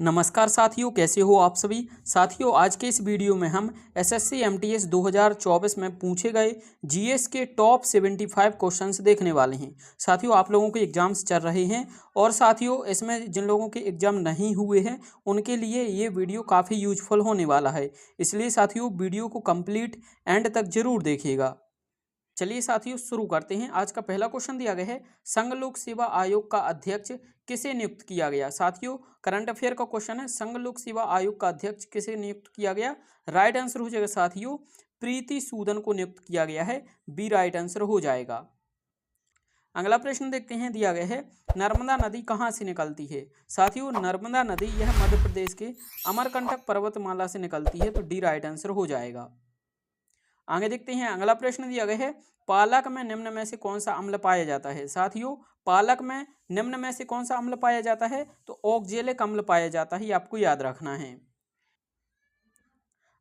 नमस्कार साथियों, कैसे हो आप सभी। साथियों, आज के इस वीडियो में हम एसएससी एमटीएस 2024 में पूछे गए जीएस के टॉप 75 क्वेश्चंस देखने वाले हैं। साथियों, आप लोगों के एग्जाम्स चल रहे हैं और साथियों इसमें जिन लोगों के एग्जाम नहीं हुए हैं उनके लिए ये वीडियो काफ़ी यूजफुल होने वाला है। इसलिए साथियों वीडियो को कंप्लीट एंड तक जरूर देखिएगा। चलिए साथियों शुरू करते हैं। आज का पहला क्वेश्चन दिया गया है, संघ लोक सेवा आयोग का अध्यक्ष किसे नियुक्त किया गया। साथियों करंट अफेयर का क्वेश्चन है, संघ लोक सेवा आयोग का अध्यक्ष किसे नियुक्त किया गया। राइट आंसर हो जाएगा साथियों प्रीति सूदन को नियुक्त किया गया है। बी राइट आंसर हो जाएगा। अगला प्रश्न देखते हैं, दिया गया है नर्मदा नदी कहाँ से निकलती है। साथियों नर्मदा नदी यह मध्य प्रदेश के अमरकंटक पर्वतमाला से निकलती है, तो डी राइट आंसर हो जाएगा। आगे देखते हैं, अगला प्रश्न दिया गया है, पालक में निम्न में से कौन सा अम्ल पाया जाता है। साथियों पालक में निम्न में से कौन सा अम्ल पाया जाता है, तो ऑक्जेलिक अम्ल पाया जाता है, ये आपको याद रखना है।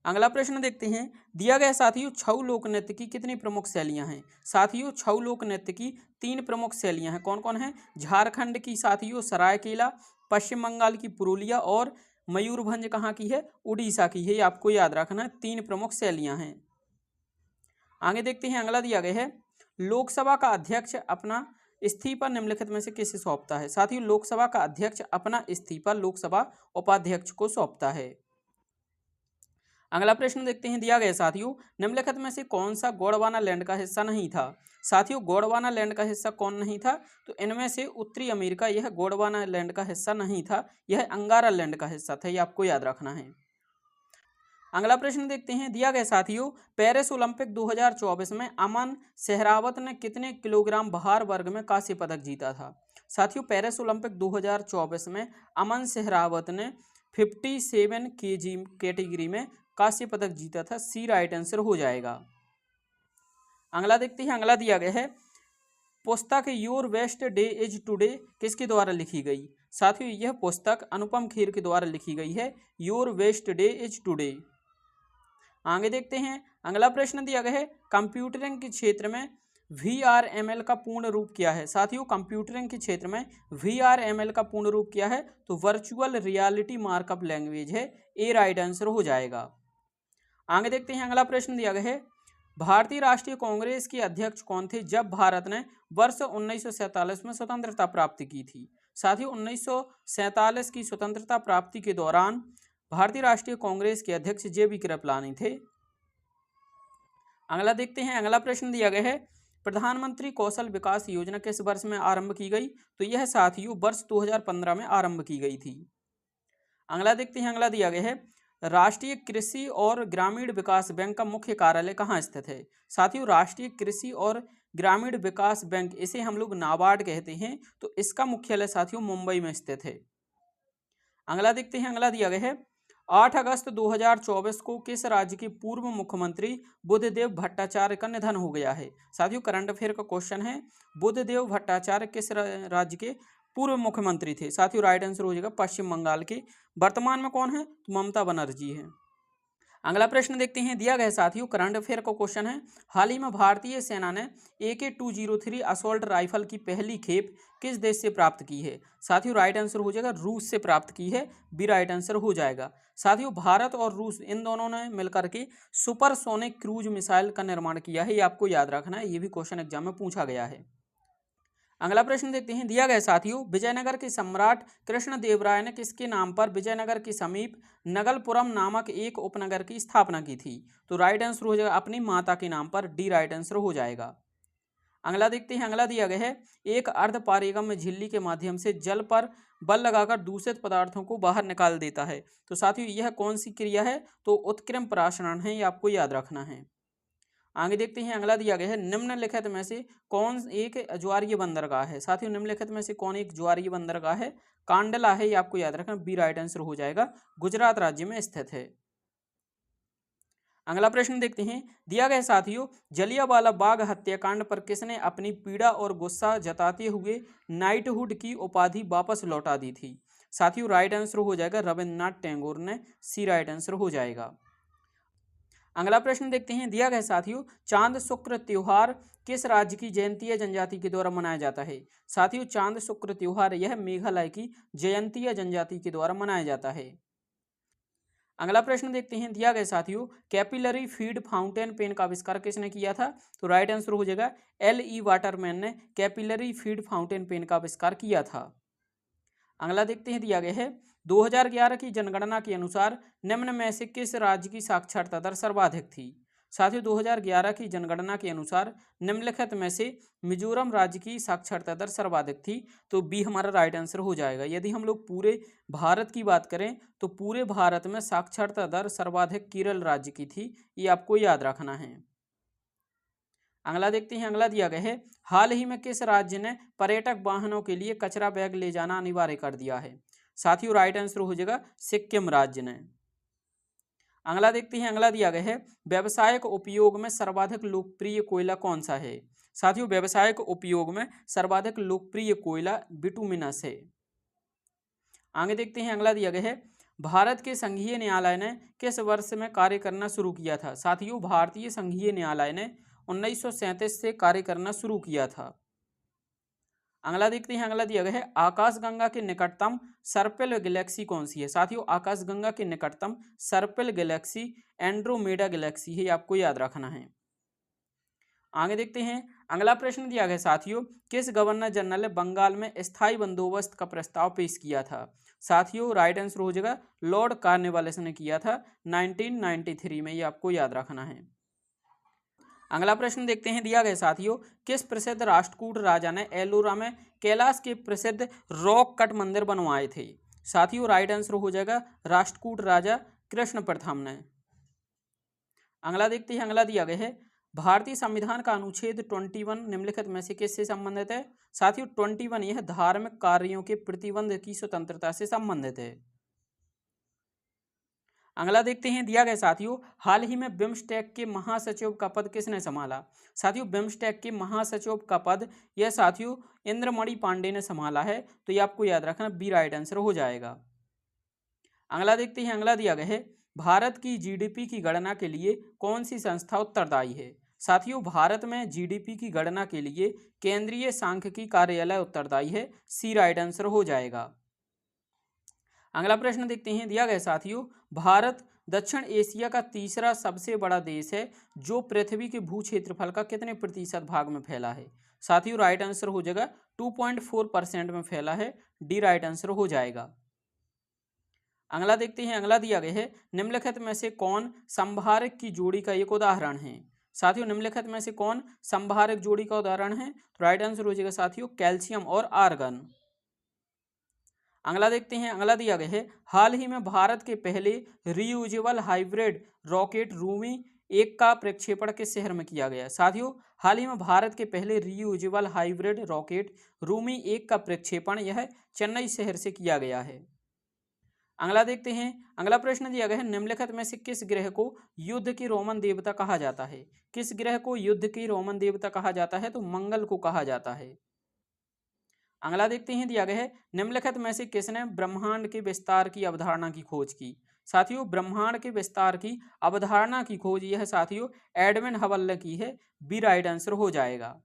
अगला प्रश्न देखते हैं, दिया गया साथियों छऊ लोक नृत्य की कितनी प्रमुख शैलियां हैं। साथियों छऊ लोक नृत्य की 3 प्रमुख शैलियां हैं। कौन कौन है, झारखंड की साथियों सरायकेला, पश्चिम बंगाल की पुरुलिया और मयूरभंज कहाँ की है, उड़ीसा की है, ये आपको याद रखना है। 3 प्रमुख शैलियां हैं। आगे देखते हैं, अगला दिया गया है, लोकसभा का अध्यक्ष अपना इस्तीफा निम्नलिखित में से किसे सौंपता है। साथियों लोकसभा का अध्यक्ष अपना इस्तीफा लोकसभा उपाध्यक्ष को सौंपता है। अगला प्रश्न देखते हैं, दिया गया साथियों निम्नलिखित में से कौन सा गोंडवाना लैंड का हिस्सा नहीं था। साथियों गोंडवाना लैंड का हिस्सा कौन नहीं था, तो इनमें से उत्तरी अमेरिका यह गोंडवाना लैंड का हिस्सा नहीं था, यह अंगारा लैंड का हिस्सा था, यह आपको याद रखना है। अगला प्रश्न देखते हैं, दिया गया साथियों पेरिस ओलंपिक 2024 में अमन सहरावत ने कितने किलोग्राम भार वर्ग में कांस्य पदक जीता था। साथियों पेरिस ओलंपिक 2024 में अमन सहरावत ने 57 केजी कैटेगरी में कांस्य पदक जीता था। सी राइट आंसर हो जाएगा। अगला देखते हैं, अगला दिया गया है, पुस्तक your best day is today किसके द्वारा लिखी गई। साथियों यह पुस्तक अनुपम खेर के द्वारा लिखी गई है, your best day is today. आगे देखते हैं, अगला प्रश्न दिया गया है, कंप्यूटरिंग के क्षेत्र में VRML का पूर्ण रूप क्या है। साथियों कंप्यूटरिंग के क्षेत्र में VRML का पूर्ण रूप क्या है, तो वर्चुअल रियलिटी मार्कअप लैंग्वेज है, ए राइट आंसर हो जाएगा। आगे देखते हैं, अगला प्रश्न दिया गया है, भारतीय राष्ट्रीय कांग्रेस के अध्यक्ष कौन थे जब भारत ने वर्ष 1947 में स्वतंत्रता प्राप्त की थी। साथियों 1947 की स्वतंत्रता प्राप्ति के दौरान भारतीय राष्ट्रीय कांग्रेस के अध्यक्ष JB कृपलानी थे। अगला देखते हैं, अगला प्रश्न दिया गया है, प्रधानमंत्री कौशल विकास योजना किस वर्ष में आरंभ की गई, तो यह साथियों वर्ष 2015 में आरंभ की गई थी। अगला देखते हैं, अगला दिया गया है, राष्ट्रीय कृषि और ग्रामीण विकास बैंक का मुख्य कार्यालय कहाँ स्थित है। साथियों राष्ट्रीय कृषि और ग्रामीण विकास बैंक, इसे हम लोग नाबार्ड कहते हैं, तो इसका मुख्यालय साथियों मुंबई में स्थित है। अगला देखते हैं, अगला दिया गया है, 8 अगस्त 2024 को किस राज्य के पूर्व मुख्यमंत्री बुद्धदेव भट्टाचार्य का निधन हो गया है। साथियों करंट अफेयर का क्वेश्चन है, बुद्धदेव भट्टाचार्य किस राज्य के पूर्व मुख्यमंत्री थे। साथियों राइट आंसर हो जाएगा पश्चिम बंगाल के। वर्तमान में कौन है, तो ममता बनर्जी है। अगला प्रश्न देखते हैं, दिया गया साथियों करंट अफेयर का क्वेश्चन है, हाल ही में भारतीय सेना ने AK-203 असॉल्ट राइफल की पहली खेप किस देश से प्राप्त की है। साथियों राइट आंसर हो जाएगा रूस से प्राप्त की है, बी राइट आंसर हो जाएगा। साथियों भारत और रूस इन दोनों ने मिलकर के सुपरसोनिक क्रूज मिसाइल का निर्माण किया है, ये आपको याद रखना है, ये भी क्वेश्चन एग्जाम में पूछा गया है। अगला प्रश्न देखते हैं, दिया गया साथियों विजयनगर के सम्राट कृष्णदेवराय ने किसके नाम पर विजयनगर के समीप नगलपुरम नामक एक उपनगर की स्थापना की थी। तो राइट आंसर हो जाएगा अपनी माता के नाम पर, डी राइट आंसर हो जाएगा। अगला देखते हैं, अगला दिया गया है, एक अर्ध पारगम्य झिल्ली के माध्यम से जल पर बल लगाकर दूषित पदार्थों को बाहर निकाल देता है। तो साथियों यह कौन सी क्रिया है, तो उत्क्रम प्राशरण है, ये आपको याद रखना है। आगे देखते हैं, अगला दिया गया है, निम्नलिखित में से कौन एक ज्वारीय बंदरगाह है। साथियों निम्नलिखित में से कौन एक ज्वारीय बंदरगाह है, कांडला है, ये आपको याद रखना, बी राइट आंसर हो जाएगा, गुजरात राज्य में स्थित है। अगला प्रश्न देखते हैं, दिया गया साथियों जलियांवाला बाग हत्याकांड पर किसने अपनी पीड़ा और गुस्सा जताते हुए नाइटहुड की उपाधि वापस लौटा दी थी। साथियों राइट आंसर हो जाएगा रविंद्रनाथ टैगोर ने, सी राइट आंसर हो जाएगा। अगला प्रश्न देखते हैं, दिया गया साथियों, चांद शुक्र त्योहार किस राज्य की जयंतीय जनजाति के द्वारा मनाया जाता है। साथियों, चांद शुक्र त्योहार यह मेघालय की जयंतीय जनजाति के द्वारा मनाया जाता है। अगला प्रश्न देखते हैं, दिया गया साथियों, कैपिलरी फीड फाउंटेन पेन का आविष्कार किसने किया था। तो राइट आंसर हो जाएगा L.E. वाटरमैन ने कैपिलरी फीड फाउंटेन पेन का आविष्कार किया था। अगला देखते हैं, दिया गया है 2011 की जनगणना के अनुसार निम्न में से किस राज्य की साक्षरता दर सर्वाधिक थी। साथियों, 2011 की जनगणना के अनुसार निम्नलिखित में से मिजोरम राज्य की साक्षरता दर सर्वाधिक थी। तो बी हमारा राइट आंसर हो जाएगा। यदि हम लोग पूरे भारत की बात करें तो पूरे भारत में साक्षरता दर सर्वाधिक केरल राज्य की थी, ये आपको याद रखना है। अगला देखते हैं, अगला दिया गया है, हाल ही में किस राज्य ने पर्यटक वाहनों के लिए कचरा बैग ले जाना अनिवार्य कर दिया है। साथियों, राइट आंसर हो जाएगा सिक्किम राज्य ने। अगला देखते हैं, अगला दिया गया है, व्यावसायिक उपयोग में सर्वाधिक लोकप्रिय कोयला कौन सा है। साथियों, व्यावसायिक उपयोग में सर्वाधिक लोकप्रिय कोयला बिटुमिनस है। आगे देखते हैं, अगला दिया गया है, भारत के संघीय न्यायालय ने किस वर्ष में कार्य करना शुरू किया था। साथियों, भारतीय संघीय न्यायालय ने 1937 से कार्य करना शुरू किया था। अगला देखते हैं, अगला दिया गया है, आकाशगंगा के निकटतम सर्पिल गैलेक्सी कौन सी है। साथियों, आकाशगंगा के निकटतम सर्पिल गैलेक्सी एंड्रोमेडा गैलेक्सी है, आपको याद रखना है। आगे देखते हैं, अगला प्रश्न दिया गया साथियों, किस गवर्नर जनरल ने बंगाल में स्थायी बंदोबस्त का प्रस्ताव पेश किया था। साथियों, राइट आंसर हो जाएगा लॉर्ड कॉर्नवालिस ने किया था 1993 में, ये आपको याद रखना है। अगला प्रश्न देखते हैं, दिया गया साथियों, किस प्रसिद्ध राष्ट्रकूट राजा ने एलोरा में कैलाश के प्रसिद्ध रॉक कट मंदिर बनवाए थे। साथियों, राइट आंसर हो जाएगा राष्ट्रकूट राजा कृष्ण प्रथम ने। अगला देखते हैं, अगला दिया गया है, भारतीय संविधान का अनुच्छेद 21 निम्नलिखित में से किससे संबंधित है। साथियों, 21 यह धार्मिक कार्यों के प्रतिबंध की स्वतंत्रता से संबंधित है। अगला देखते हैं, दिया गया साथियों, हाल ही में बिम्स्टेक के महासचिव का पद किसने संभाला। साथियों, बिम्स्टेक के महासचिव का पद यह साथियों इंद्रमणि पांडे ने संभाला है, तो ये आपको याद रखना, बी राइट आंसर हो जाएगा। अगला देखते हैं, अगला दिया गया है, भारत की जीडीपी की गणना के लिए कौन सी संस्था उत्तरदायी है। साथियों, भारत में जीडीपी की गणना के लिए केंद्रीय सांख्यिकी कार्यालय उत्तरदायी है, सी राइट आंसर हो जाएगा। अगला प्रश्न देखते हैं, दिया गया साथियों, भारत दक्षिण एशिया का तीसरा सबसे बड़ा देश है जो पृथ्वी के भू क्षेत्रफल का कितने प्रतिशत भाग में फैला है। साथियों, राइट आंसर हो जाएगा 2.4% में फैला है, डी राइट आंसर हो जाएगा। अगला देखते हैं, अगला दिया गया है, निम्नलिखित में से कौन संभारक की जोड़ी का एक उदाहरण है। साथियों, निम्नलिखित में से कौन संभारक जोड़ी का उदाहरण है। तो राइट आंसर हो जाएगा साथियों कैल्शियम और आर्गन। अगला देखते हैं, अगला दिया गया है, हाल ही में भारत के पहले रीयूजेबल हाइब्रिड रॉकेट रूमी 1 का प्रक्षेपण किस शहर में किया गया। साथियों, हाल ही में भारत के पहले रीयूजेबल हाइब्रिड रॉकेट रूमी 1 का प्रक्षेपण यह चेन्नई शहर से किया गया है। अगला देखते हैं, अगला प्रश्न दिया गया है, निम्नलिखित में से किस ग्रह को युद्ध की रोमन देवता कहा जाता है। किस ग्रह को युद्ध की रोमन देवता कहा जाता है। तो मंगल को कहा जाता है। अगला देखते हैं, दिया गया है, निम्नलिखित में से किसने ब्रह्मांड के विस्तार की अवधारणा की खोज की। साथियों, ब्रह्मांड के विस्तार की अवधारणा की खोज यह साथियों एडविन हबल ने की है, बी राइट आंसर हो जाएगा।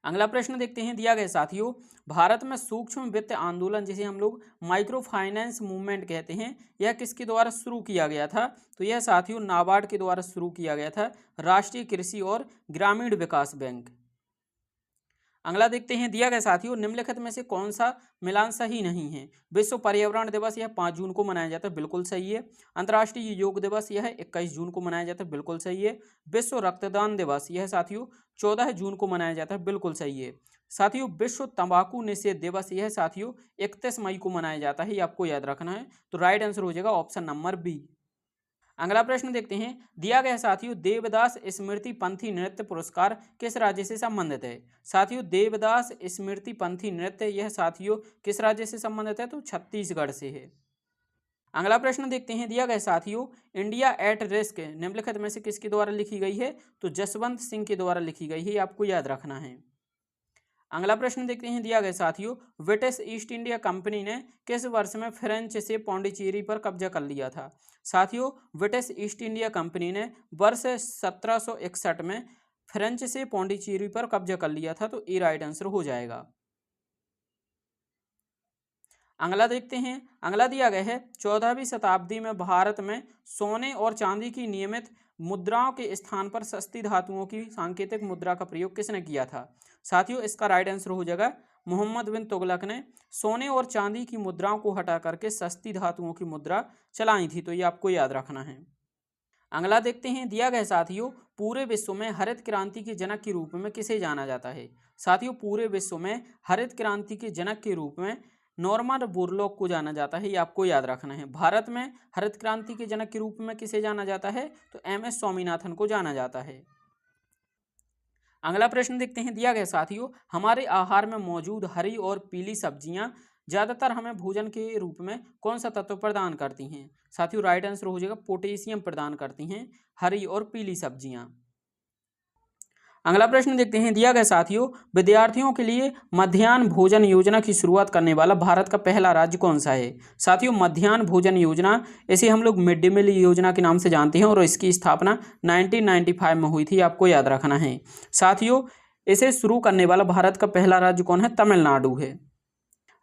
अगला प्रश्न देखते हैं, दिया गया साथियों, भारत में सूक्ष्म वित्त आंदोलन जिसे हम लोग माइक्रो फाइनेंस मूवमेंट कहते हैं, यह किसके द्वारा शुरू किया गया था। तो यह साथियों नाबार्ड के द्वारा शुरू किया गया था, राष्ट्रीय कृषि और ग्रामीण विकास बैंक। अगला देखते हैं, दिया गया साथियों, निम्नलिखित में से कौन सा मिलान सही नहीं है। विश्व पर्यावरण दिवस यह 5 जून को मनाया जाता है, बिल्कुल सही है। अंतर्राष्ट्रीय योग दिवस यह 21 जून को मनाया जाता है, बिल्कुल सही है। विश्व रक्तदान दिवस यह साथियों 14 जून को मनाया जाता है, बिल्कुल सही है। साथियों, विश्व तंबाकू निषेध दिवस यह साथियों 31 मई को मनाया जाता है, ये आपको याद रखना है। तो राइट आंसर हो जाएगा ऑप्शन नंबर बी। अगला प्रश्न देखते हैं, दिया गया साथियों, देवदास स्मृति पंथी नृत्य पुरस्कार किस राज्य से संबंधित है। साथियों, देवदास स्मृति पंथी नृत्य यह साथियों किस राज्य से संबंधित है। तो छत्तीसगढ़ से है। अगला प्रश्न देखते हैं, दिया गया साथियों, इंडिया एट रिस्क निम्नलिखित में से किसके द्वारा लिखी गई है। तो जसवंत सिंह के द्वारा लिखी गई है, आपको याद रखना है। अगला प्रश्न देखते हैं, दिया गया साथियों, ब्रिटिश ईस्ट इंडिया कंपनी ने किस वर्ष में फ्रेंच से पौंडीचेरी पर कब्जा कर लिया था? साथियों, ब्रिटिश ईस्ट इंडिया कंपनी ने वर्ष 1761 में फ्रेंच से पौंडीचेरी पर कब्जा कर लिया था, तो ए राइट आंसर हो जाएगा। अगला देखते हैं, अगला दिया गया है, 14वीं शताब्दी में भारत में सोने और चांदी की नियमित मुद्राओं के स्थान पर सस्ती धातुओं की सांकेतिक मुद्रा का प्रयोग किसने किया था? साथियों, इसका राइट आंसर हो जाएगा मोहम्मद बिन तुगलक ने सोने और चांदी की मुद्राओं को हटा करके सस्ती धातुओं की मुद्रा चलाई थी, तो ये आपको याद रखना है। अगला देखते हैं, दिया गया साथियों, पूरे विश्व में हरित क्रांति के जनक के रूप में किसे जाना जाता है? साथियों, पूरे विश्व में हरित क्रांति के जनक के रूप में नॉर्मन बोरलॉग को जाना जाता है, ये आपको याद रखना है। भारत में हरित क्रांति के जनक के रूप में किसे जाना जाता है? तो एम.एस. स्वामीनाथन को जाना जाता है। अगला प्रश्न देखते हैं, दिया गया साथियों, हमारे आहार में मौजूद हरी और पीली सब्जियां ज्यादातर हमें भोजन के रूप में कौन सा तत्व प्रदान करती हैं? साथियों, राइट आंसर हो जाएगा पोटेशियम प्रदान करती हैं हरी और पीली सब्जियां। अगला प्रश्न देखते हैं, दिया गया साथियों, विद्यार्थियों के लिए मध्याह्न भोजन योजना की शुरुआत करने वाला भारत का पहला राज्य कौन सा है? साथियों, मध्याह्न भोजन योजना, इसे हम लोग मिड डे मील योजना के नाम से जानते हैं और इसकी स्थापना 1995 में हुई थी, आपको याद रखना है। साथियों, इसे शुरू करने वाला भारत का पहला राज्य कौन है? तमिलनाडु है।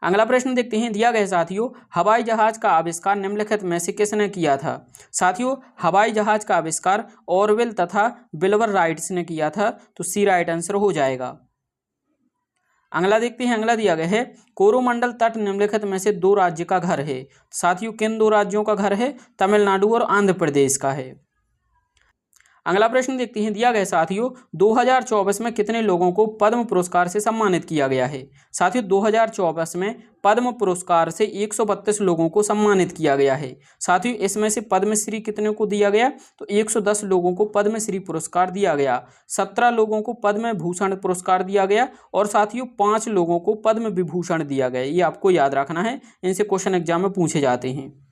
अगला प्रश्न देखते हैं, दिया गया साथियों, हवाई जहाज का आविष्कार निम्नलिखित में से किसने किया था? साथियों, हवाई जहाज का आविष्कार ऑरवेल तथा विल्बर राइट्स ने किया था, तो सी राइट आंसर हो जाएगा। अगला देखते हैं, अगला दिया गया है, कोरोमंडल तट निम्नलिखित में से दो राज्य का घर है। साथियों, किन दो राज्यों का घर है? तमिलनाडु और आंध्र प्रदेश का है। अगला प्रश्न देखते हैं, दिया गया साथियों, 2024 में कितने लोगों को पद्म पुरस्कार से सम्मानित किया गया है? साथियों, 2024 में पद्म पुरस्कार से 132 लोगों को सम्मानित किया गया है। साथियों, इसमें से पद्मश्री कितने को दिया गया? तो 110 लोगों को पद्मश्री पुरस्कार दिया गया, 17 लोगों को पद्म भूषण पुरस्कार दिया गया और साथियों 5 लोगों को पद्म विभूषण दिया गया। ये आपको याद रखना है, इनसे क्वेश्चन एग्जाम में पूछे जाते हैं।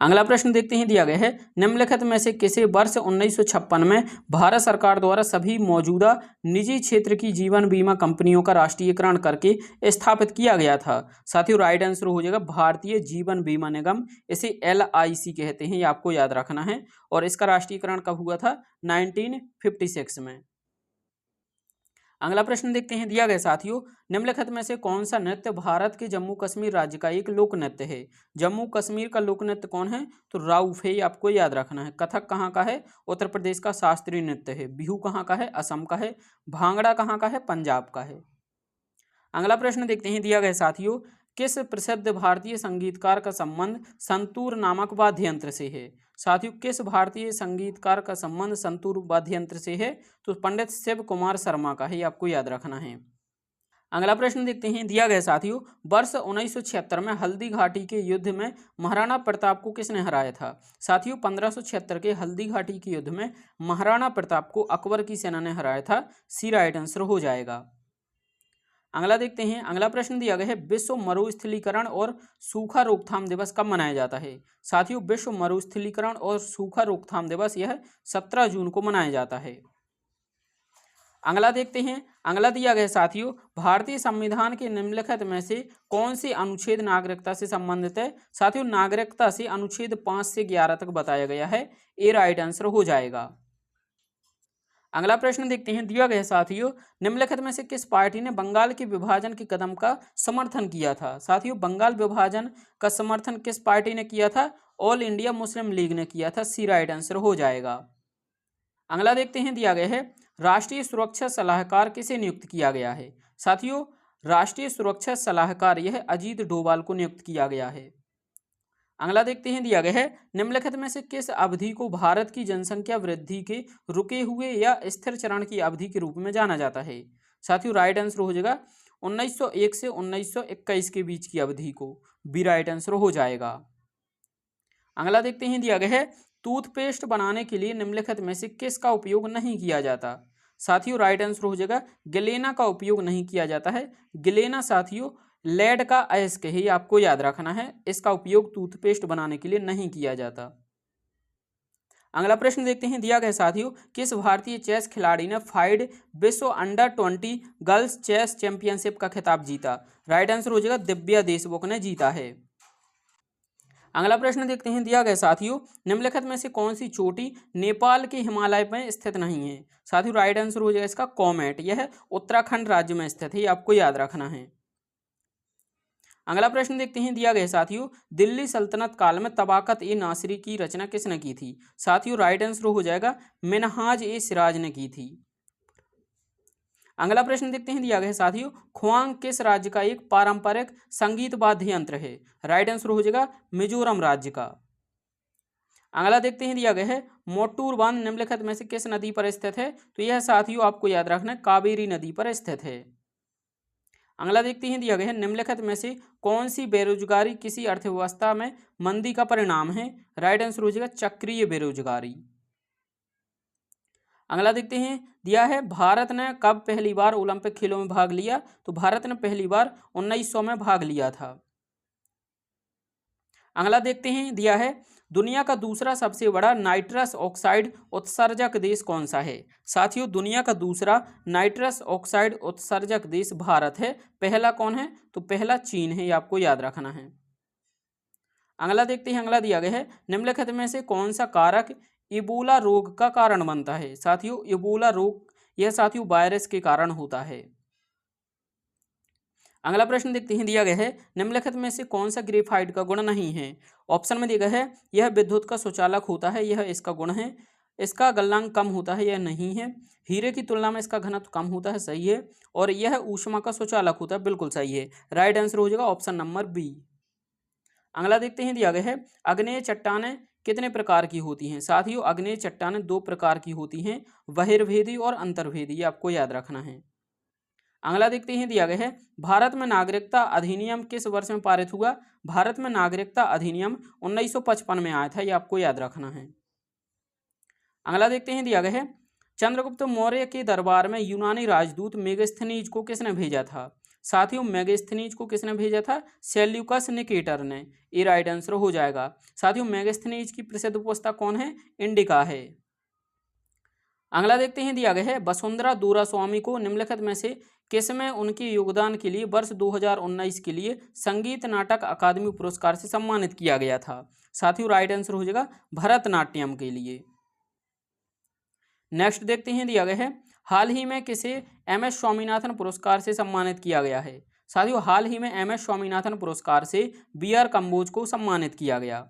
अगला प्रश्न देखते हैं, दिया गया है, निम्नलिखित में से किसे वर्ष 1956 में भारत सरकार द्वारा सभी मौजूदा निजी क्षेत्र की जीवन बीमा कंपनियों का राष्ट्रीयकरण करके स्थापित किया गया था? साथियों, राइट आंसर हो जाएगा भारतीय जीवन बीमा निगम, इसे LIC कहते हैं, ये आपको याद रखना है। और इसका राष्ट्रीयकरण कब हुआ था? 1956 में। अगला प्रश्न देखते हैं, दिया गया साथियों, निम्नलिखित में से कौन सा नृत्य भारत के जम्मू कश्मीर राज्य का एक लोक नृत्य है? जम्मू कश्मीर का लोक नृत्य कौन है? तो राउफ है, आपको याद रखना है। कथक कहाँ का है? उत्तर प्रदेश का शास्त्रीय नृत्य है। बिहू कहाँ का है? असम का है। भांगड़ा कहाँ का है? पंजाब का है। अगला प्रश्न देखते हैं, दिया गया साथियों, किस प्रसिद्ध भारतीय संगीतकार का संबंध संतूर नामक वाद्य यंत्र से है? साथियों, किस भारतीय संगीतकार का संबंध संतूर वाद्य यंत्र से है? तो पंडित शिव कुमार शर्मा का है, आपको याद रखना है। अगला प्रश्न देखते हैं, दिया गया साथियों, वर्ष 1976 में हल्दी घाटी के युद्ध में महाराणा प्रताप को किसने हराया था? साथियों, 1576 के हल्दी घाटी के युद्ध में महाराणा प्रताप को अकबर की सेना ने हराया था, सी राइट आंसर हो जाएगा। अगला देखते हैं, अगला प्रश्न दिया गया है, विश्व मरुस्थलीकरण और सूखा रोकथाम दिवस कब मनाया जाता है? साथियों, विश्व मरुस्थलीकरण और सूखा रोकथाम दिवस यह 17 जून को मनाया जाता है। अगला देखते हैं, अगला दिया गया साथियों, भारतीय संविधान के निम्नलिखित में से कौन से अनुच्छेद नागरिकता से संबंधित है? साथियों, नागरिकता से अनुच्छेद 5 से 11 तक बताया गया है, ए राइट आंसर हो जाएगा। अगला प्रश्न देखते हैं, दिया गया साथियों, निम्नलिखित में से किस पार्टी ने बंगाल के विभाजन के कदम का समर्थन किया था? साथियों, बंगाल विभाजन का समर्थन किस पार्टी ने किया था? ऑल इंडिया मुस्लिम लीग ने किया था, सी राइट आंसर हो जाएगा। अगला देखते हैं, दिया गया है, राष्ट्रीय सुरक्षा सलाहकार किसे नियुक्त किया गया है? साथियों, राष्ट्रीय सुरक्षा सलाहकार यह अजीत डोभाल को नियुक्त किया गया है। अगला देखते हैं, दिया गया है, निम्नलिखित में से किस अवधि को भारत की जनसंख्या वृद्धि के रुके हुए या स्थिर चरण की अवधि के रूप में जाना जाता है? साथियों, राइट आंसर हो जाएगा 1901 से 1921 के बीच की अवधि को, बी राइट आंसर हो जाएगा। अगला देखते हैं, दिया गया है, टूथपेस्ट बनाने के लिए निम्नलिखित में से किसका उपयोग नहीं किया जाता? साथियों, राइट आंसर हो जाएगा गिलेना का उपयोग नहीं किया जाता है। गिलेना साथियों लेड का अयस्क है, आपको याद रखना है, इसका उपयोग टूथपेस्ट बनाने के लिए नहीं किया जाता। अगला प्रश्न देखते हैं, दिया गया साथियों, किस भारतीय चेस खिलाड़ी ने फाइड विश्व अंडर-20 गर्ल्स चेस चैंपियनशिप का खिताब जीता? राइट आंसर हो जाएगा दिव्या देशमुख ने जीता है। अगला प्रश्न देखते हैं, दिया गया साथियों, निम्नलिखित में से कौन सी चोटी नेपाल के हिमालय में स्थित नहीं है? साथियों राइट आंसर हो जाएगा इसका कॉमेट, यह उत्तराखंड राज्य में स्थित है, ये आपको याद रखना है। अगला प्रश्न देखते हैं, दिया गया साथियों, दिल्ली सल्तनत काल में तबाकत ए नासिरी की रचना किसने की थी? साथियों राइट आंसर हो जाएगा मिनहाज ए सिराज ने की थी। अगला प्रश्न देखते हैं, दिया गया साथियों, ख्वांग किस राज्य का एक पारंपरिक संगीत वाद्य यंत्र है? राइट आंसर हो जाएगा मिजोरम राज्य का। अगला देखते हैं, दिया गया है, मोटूर बांध निम्नलिखित में से किस नदी पर स्थित है? तो यह साथियों आपको याद रखना है कावेरी नदी पर स्थित है। अगला देखते हैं, दिया गया है, निम्नलिखित में से कौन सी बेरोजगारी किसी अर्थव्यवस्था में मंदी का परिणाम है? राइट आंसर हो जाएगा चक्रीय बेरोजगारी। अगला देखते हैं, दिया है, भारत ने कब पहली बार ओलंपिक खेलों में भाग लिया? तो भारत ने पहली बार 1900 में भाग लिया था। अगला देखते हैं, दिया है, दुनिया का दूसरा सबसे बड़ा नाइट्रस ऑक्साइड उत्सर्जक देश कौन सा है? साथियों दुनिया का दूसरा नाइट्रस ऑक्साइड उत्सर्जक देश भारत है। पहला कौन है? तो पहला चीन है, ये आपको याद रखना है। अगला देखते हैं, अगला दिया गया है, निम्नलिखित में से कौन सा कारक इबोला रोग का कारण बनता है? साथियों इबोला रोग यह साथियों वायरस के कारण होता है। अगला प्रश्न देखते हैं, दिया गया है, निम्नलिखित में से कौन सा ग्रेफाइट का गुण नहीं है? ऑप्शन में दिया गया है, यह विद्युत का सुचालक होता है, यह इसका गुण है, इसका गलनांक कम होता है, यह नहीं है, हीरे की तुलना में इसका घनत्व कम होता है, सही है, और यह ऊष्मा का सुचालक होता है, बिल्कुल सही है। राइट आंसर हो जाएगा ऑप्शन नंबर बी। अगला देखते हैं, दिया गया है, आग्नेय चट्टानें कितने प्रकार की होती हैं? साथियों आग्नेय चट्टानें 2 प्रकार की होती हैं, बहिर्भेदी और अंतर्भेदी, ये आपको याद रखना है। अगला देखते हैं, दिया गया है, भारत में नागरिकता अधिनियम किस वर्ष में पारित हुआ? भारत में नागरिकता अधिनियम 1955 में आया था, ये आपको याद रखना है। अगला देखते हैं, दिया गया है, चंद्रगुप्त मौर्य के दरबार में यूनानी राजदूत मेगास्थनीज को किसने भेजा था? साथियों मेगास्थनीज को किसने भेजा था? सेल्यूकस निकेटर ने, ये राइट आंसर हो जाएगा। साथियों मेगास्थनीज की प्रसिद्ध पुस्तक कौन है? इंडिका है। अगला देखते हैं, दिया गया है, वसुंधरा दोरास्वामी को निम्नलिखित में से किसमें उनके योगदान के लिए वर्ष 2019 के लिए संगीत नाटक अकादमी पुरस्कार से सम्मानित किया गया था? साथियों राइट आंसर हो जाएगा भरतनाट्यम के लिए। नेक्स्ट देखते हैं, दिया गया है, हाल ही में किसे एम.एस. स्वामीनाथन पुरस्कार से सम्मानित किया गया है? साथियों हाल ही में एम.एस. स्वामीनाथन पुरस्कार से बी.आर. कंबोज को सम्मानित किया गया।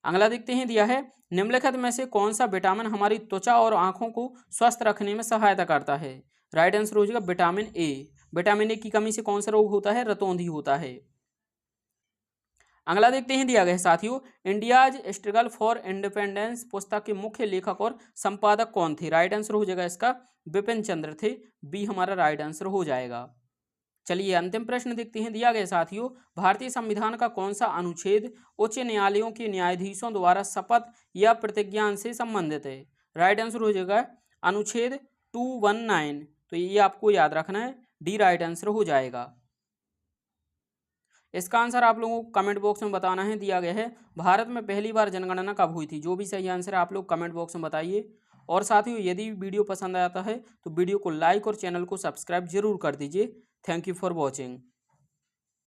अगला देखते हैं, दिया है, निम्नलिखित में से कौन सा विटामिन हमारी त्वचा और आंखों को स्वस्थ रखने में सहायता करता है? राइट आंसर हो जाएगा विटामिन ए। विटामिन ए की कमी से कौन सा रोग होता है? रतौंधी होता है। अगला देखते हैं, दिया गया है साथियों, इंडियाज स्ट्रगल फॉर इंडिपेंडेंस पुस्तक के मुख्य लेखक और संपादक कौन थे? राइट आंसर हो जाएगा इसका बिपिन चंद्र थे, बी हमारा राइट आंसर हो जाएगा। चलिए अंतिम प्रश्न देखते हैं, दिया गया साथियों, भारतीय संविधान का कौन सा अनुच्छेद उच्च न्यायालयों के न्यायाधीशों द्वारा शपथ या प्रतिज्ञान से संबंधित है? राइट आंसर हो जाएगा अनुच्छेद 219, तो ये आपको याद रखना है, डी राइट आंसर हो जाएगा। इसका आंसर आप लोगों को कमेंट बॉक्स में बताना है। दिया गया है, भारत में पहली बार जनगणना कब हुई थी? जो भी सही आंसर है आप लोग कमेंट बॉक्स में बताइए। और साथियों यदि वीडियो पसंद आता है तो वीडियो को लाइक और चैनल को सब्सक्राइब जरूर कर दीजिए। Thank you for watching.